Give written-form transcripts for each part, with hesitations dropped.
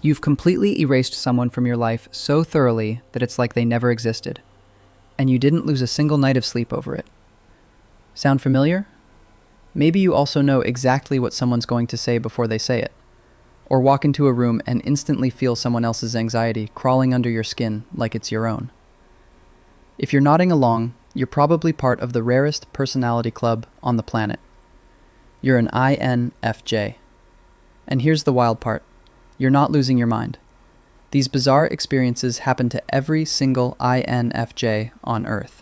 You've completely erased someone from your life so thoroughly that it's like they never existed, and you didn't lose a single night of sleep over it. Sound familiar? Maybe you also know exactly what someone's going to say before they say it, or walk into a room and instantly feel someone else's anxiety crawling under your skin like it's your own. If you're nodding along, you're probably part of the rarest personality club on the planet. You're an INFJ. And here's the wild part. You're not losing your mind. These bizarre experiences happen to every single INFJ on Earth.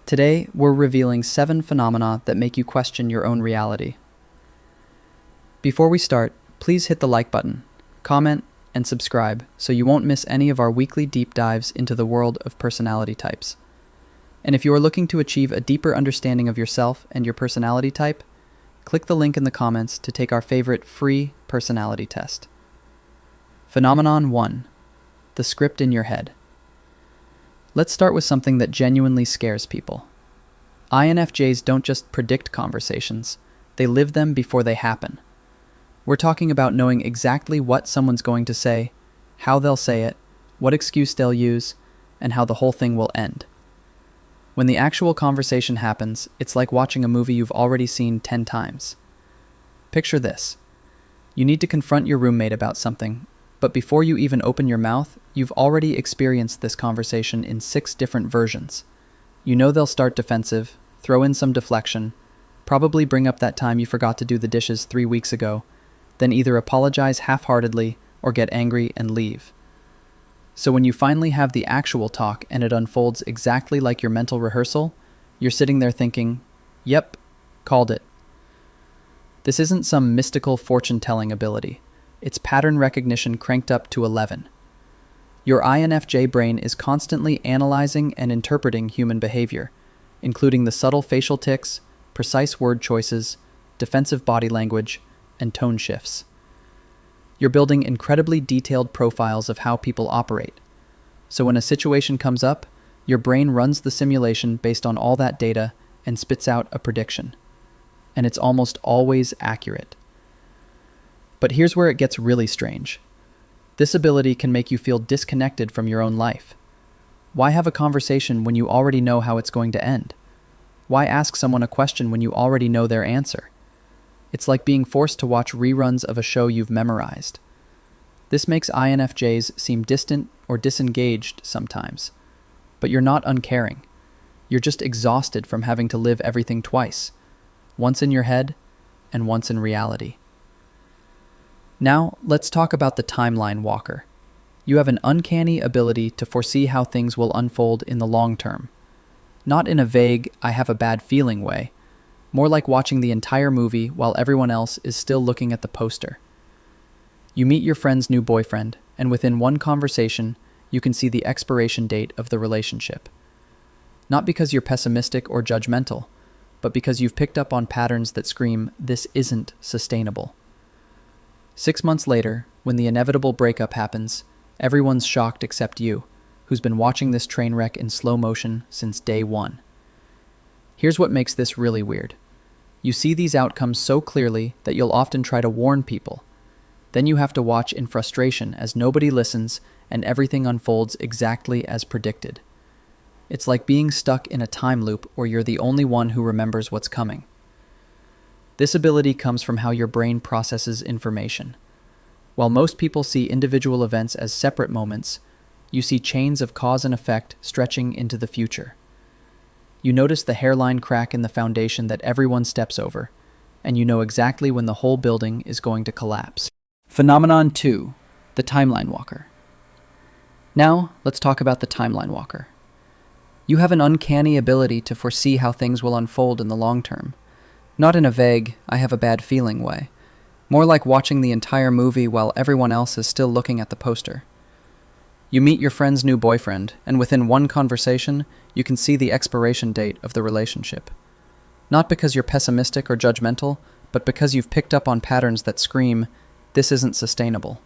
Today, we're revealing 7 phenomena that make you question your own reality. Before we start, please hit the like button, comment, and subscribe so you won't miss any of our weekly deep dives into the world of personality types. And if you are looking to achieve a deeper understanding of yourself and your personality type, click the link in the comments to take our favorite free personality test. Phenomenon 1. The script in your head. Let's start with something that genuinely scares people. INFJs don't just predict conversations, they live them before they happen. We're talking about knowing exactly what someone's going to say, how they'll say it, what excuse they'll use, and how the whole thing will end. When the actual conversation happens, it's like watching a movie you've already seen 10 times. Picture this. You need to confront your roommate about something, but before you even open your mouth, you've already experienced this conversation in 6 different versions. You know they'll start defensive, throw in some deflection, probably bring up that time you forgot to do the dishes 3 weeks ago, then either apologize half-heartedly or get angry and leave. So when you finally have the actual talk and it unfolds exactly like your mental rehearsal, you're sitting there thinking, yep, called it. This isn't some mystical fortune-telling ability. It's pattern recognition cranked up to 11. Your INFJ brain is constantly analyzing and interpreting human behavior, including the subtle facial tics, precise word choices, defensive body language, and tone shifts. You're building incredibly detailed profiles of how people operate. So when a situation comes up, your brain runs the simulation based on all that data and spits out a prediction. And it's almost always accurate. But here's where it gets really strange. This ability can make you feel disconnected from your own life. Why have a conversation when you already know how it's going to end? Why ask someone a question when you already know their answer? It's like being forced to watch reruns of a show you've memorized. This makes INFJs seem distant or disengaged sometimes. But you're not uncaring. You're just exhausted from having to live everything twice. Once in your head and once in reality. Now, let's talk about the timeline walker. You have an uncanny ability to foresee how things will unfold in the long term. Not in a vague, I have a bad feeling way, more like watching the entire movie while everyone else is still looking at the poster. You meet your friend's new boyfriend, and within one conversation, you can see the expiration date of the relationship. Not because you're pessimistic or judgmental, but because you've picked up on patterns that scream, this isn't sustainable. 6 months later, when the inevitable breakup happens, everyone's shocked except you, who's been watching this train wreck in slow motion since day 1. Here's what makes this really weird. You see these outcomes so clearly that you'll often try to warn people. Then you have to watch in frustration as nobody listens and everything unfolds exactly as predicted. It's like being stuck in a time loop where you're the only one who remembers what's coming. This ability comes from how your brain processes information. While most people see individual events as separate moments, you see chains of cause and effect stretching into the future. You notice the hairline crack in the foundation that everyone steps over, and you know exactly when the whole building is going to collapse. Phenomenon 2. The timeline walker. Now, let's talk about the timeline walker. You have an uncanny ability to foresee how things will unfold in the long term. Not in a vague, I have a bad feeling way. More like watching the entire movie while everyone else is still looking at the poster. You meet your friend's new boyfriend, and within one conversation, you can see the expiration date of the relationship. Not because you're pessimistic or judgmental, but because you've picked up on patterns that scream, this isn't sustainable.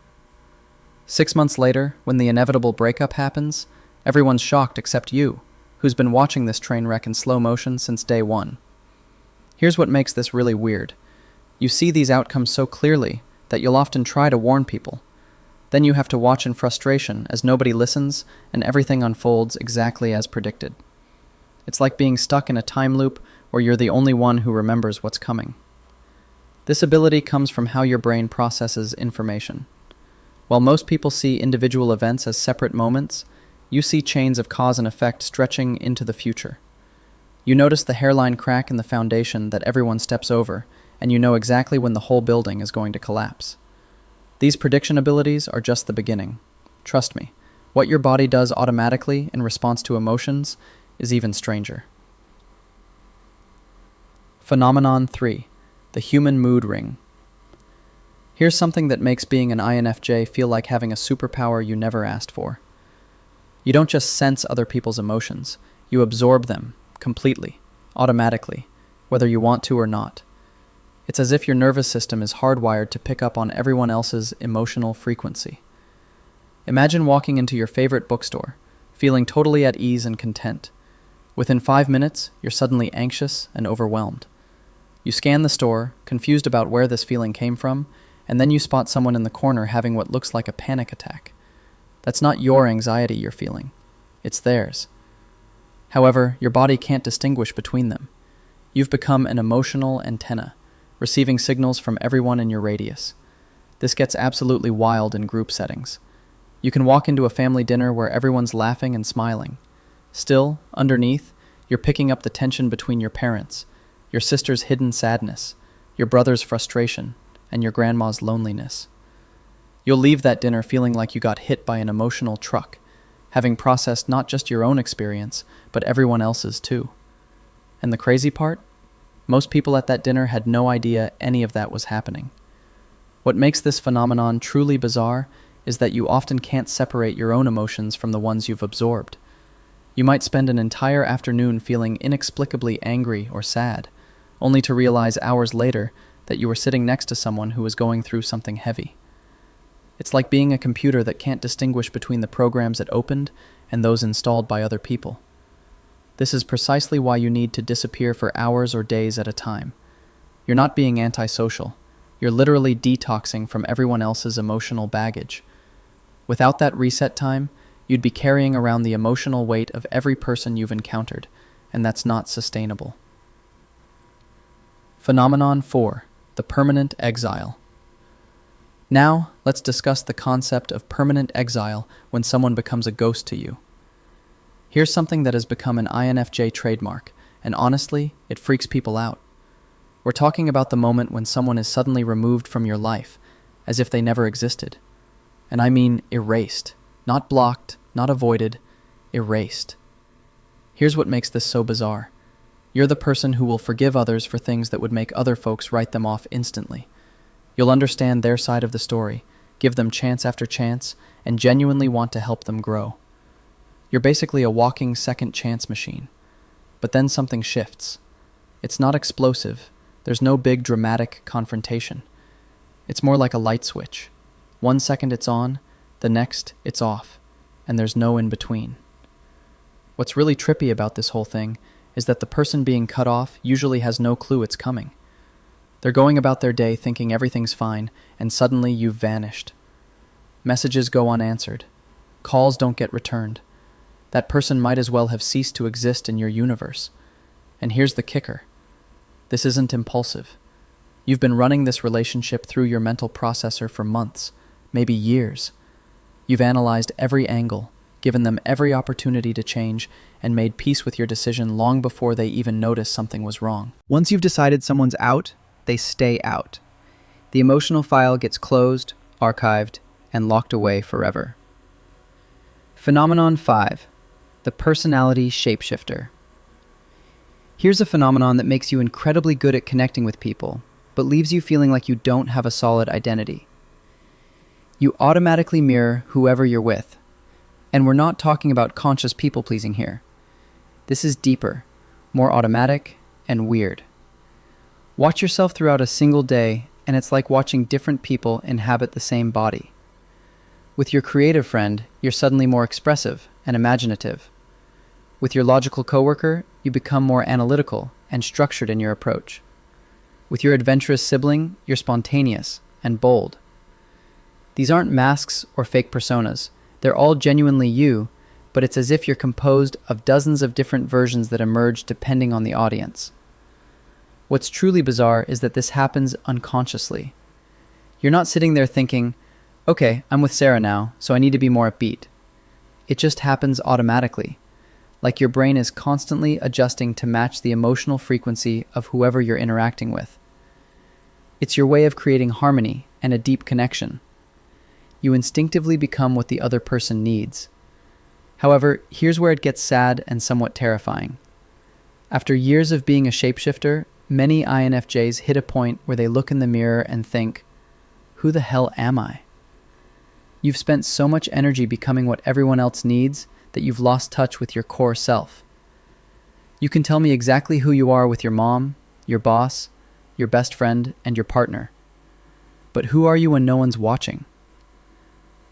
6 months later, when the inevitable breakup happens, everyone's shocked except you, who's been watching this train wreck in slow motion since day 1. Here's what makes this really weird. You see these outcomes so clearly that you'll often try to warn people. Then you have to watch in frustration as nobody listens and everything unfolds exactly as predicted. It's like being stuck in a time loop where you're the only one who remembers what's coming. This ability comes from how your brain processes information. While most people see individual events as separate moments, you see chains of cause and effect stretching into the future. You notice the hairline crack in the foundation that everyone steps over, and you know exactly when the whole building is going to collapse. These prediction abilities are just the beginning. Trust me, what your body does automatically in response to emotions is even stranger. Phenomenon 3. The human mood ring. Here's something that makes being an INFJ feel like having a superpower you never asked for. You don't just sense other people's emotions, you absorb them completely, automatically, whether you want to or not. It's as if your nervous system is hardwired to pick up on everyone else's emotional frequency. Imagine walking into your favorite bookstore, feeling totally at ease and content. Within 5 minutes, you're suddenly anxious and overwhelmed. You scan the store, confused about where this feeling came from, and then you spot someone in the corner having what looks like a panic attack. That's not your anxiety you're feeling. It's theirs. However, your body can't distinguish between them. You've become an emotional antenna, receiving signals from everyone in your radius. This gets absolutely wild in group settings. You can walk into a family dinner where everyone's laughing and smiling. Still, underneath, you're picking up the tension between your parents, your sister's hidden sadness, your brother's frustration, and your grandma's loneliness. You'll leave that dinner feeling like you got hit by an emotional truck, having processed not just your own experience, but everyone else's too. And the crazy part? Most people at that dinner had no idea any of that was happening. What makes this phenomenon truly bizarre is that you often can't separate your own emotions from the ones you've absorbed. You might spend an entire afternoon feeling inexplicably angry or sad, only to realize hours later that you were sitting next to someone who was going through something heavy. It's like being a computer that can't distinguish between the programs it opened and those installed by other people. This is precisely why you need to disappear for hours or days at a time. You're not being antisocial. You're literally detoxing from everyone else's emotional baggage. Without that reset time, you'd be carrying around the emotional weight of every person you've encountered, and that's not sustainable. Phenomenon 4. The permanent exile. Now, let's discuss the concept of permanent exile when someone becomes a ghost to you. Here's something that has become an INFJ trademark, and honestly, it freaks people out. We're talking about the moment when someone is suddenly removed from your life, as if they never existed. And I mean erased, not blocked, not avoided, erased. Here's what makes this so bizarre. You're the person who will forgive others for things that would make other folks write them off instantly. You'll understand their side of the story, give them chance after chance, and genuinely want to help them grow. You're basically a walking second chance machine. But then something shifts. It's not explosive. There's no big dramatic confrontation. It's more like a light switch. 1 second it's on, the next it's off, and there's no in between. What's really trippy about this whole thing is that the person being cut off usually has no clue it's coming. They're going about their day thinking everything's fine, and suddenly you've vanished. Messages go unanswered. Calls don't get returned. That person might as well have ceased to exist in your universe. And here's the kicker. This isn't impulsive. You've been running this relationship through your mental processor for months, maybe years. You've analyzed every angle, given them every opportunity to change, and made peace with your decision long before they even noticed something was wrong. Once you've decided someone's out, they stay out. The emotional file gets closed, archived, and locked away forever. Phenomenon 5. The personality shapeshifter. Here's a phenomenon that makes you incredibly good at connecting with people, but leaves you feeling like you don't have a solid identity. You automatically mirror whoever you're with. And we're not talking about conscious people-pleasing here. This is deeper, more automatic, and weird. Watch yourself throughout a single day, and it's like watching different people inhabit the same body. With your creative friend, you're suddenly more expressive and imaginative. With your logical coworker, you become more analytical and structured in your approach. With your adventurous sibling, you're spontaneous and bold. These aren't masks or fake personas. They're all genuinely you, but it's as if you're composed of dozens of different versions that emerge depending on the audience. What's truly bizarre is that this happens unconsciously. You're not sitting there thinking, okay, I'm with Sarah now, so I need to be more upbeat. It just happens automatically, like your brain is constantly adjusting to match the emotional frequency of whoever you're interacting with. It's your way of creating harmony and a deep connection. You instinctively become what the other person needs. However, here's where it gets sad and somewhat terrifying. After years of being a shapeshifter, many INFJs hit a point where they look in the mirror and think, who the hell am I? You've spent so much energy becoming what everyone else needs that you've lost touch with your core self. You can tell me exactly who you are with your mom, your boss, your best friend, and your partner. But who are you when no one's watching?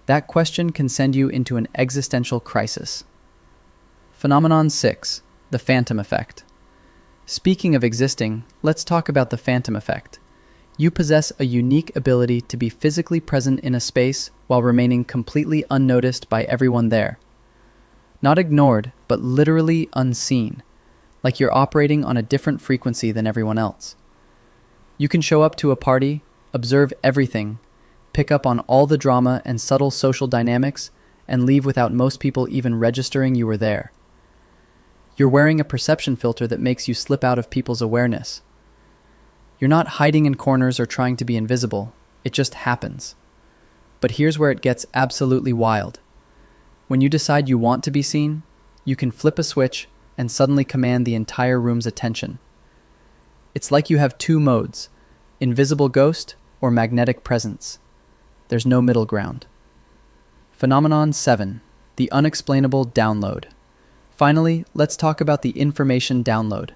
That question can send you into an existential crisis. Phenomenon 6, the phantom effect. Speaking of existing, let's talk about the phantom effect. You possess a unique ability to be physically present in a space while remaining completely unnoticed by everyone there. Not ignored, but literally unseen, like you're operating on a different frequency than everyone else. You can show up to a party, observe everything, pick up on all the drama and subtle social dynamics, and leave without most people even registering you were there. You're wearing a perception filter that makes you slip out of people's awareness. You're not hiding in corners or trying to be invisible. It just happens. But here's where it gets absolutely wild. When you decide you want to be seen, you can flip a switch and suddenly command the entire room's attention. It's like you have two modes, invisible ghost or magnetic presence. There's no middle ground. Phenomenon 7, the unexplainable download. Finally, let's talk about the information download.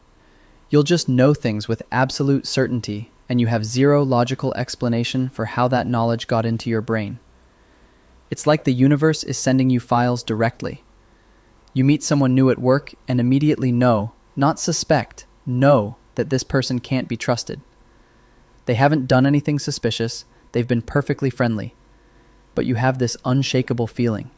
You'll just know things with absolute certainty, and you have zero logical explanation for how that knowledge got into your brain. It's like the universe is sending you files directly. You meet someone new at work and immediately know, not suspect, know that this person can't be trusted. They haven't done anything suspicious, they've been perfectly friendly, but you have this unshakable feeling.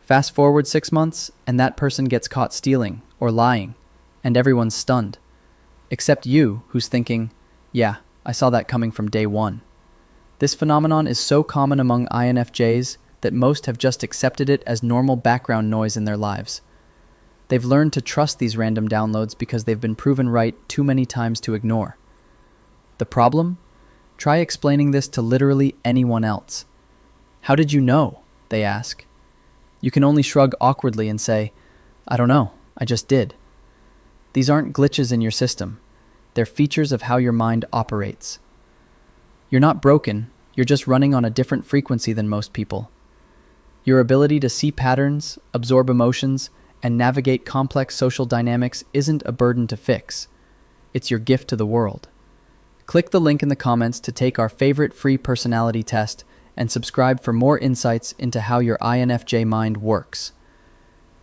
Fast forward 6 months, and that person gets caught stealing or lying, and everyone's stunned. Except you, who's thinking, yeah, I saw that coming from day one. This phenomenon is so common among INFJs that most have just accepted it as normal background noise in their lives. They've learned to trust these random downloads because they've been proven right too many times to ignore. The problem? Try explaining this to literally anyone else. How did you know? They ask. You can only shrug awkwardly and say, I don't know, I just did. These aren't glitches in your system. They're features of how your mind operates. You're not broken, you're just running on a different frequency than most people. Your ability to see patterns, absorb emotions, and navigate complex social dynamics isn't a burden to fix. It's your gift to the world. Click the link in the comments to take our favorite free personality test and subscribe for more insights into how your INFJ mind works.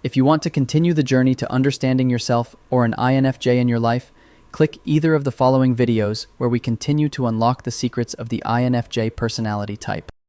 If you want to continue the journey to understanding yourself or an INFJ in your life, click either of the following videos where we continue to unlock the secrets of the INFJ personality type.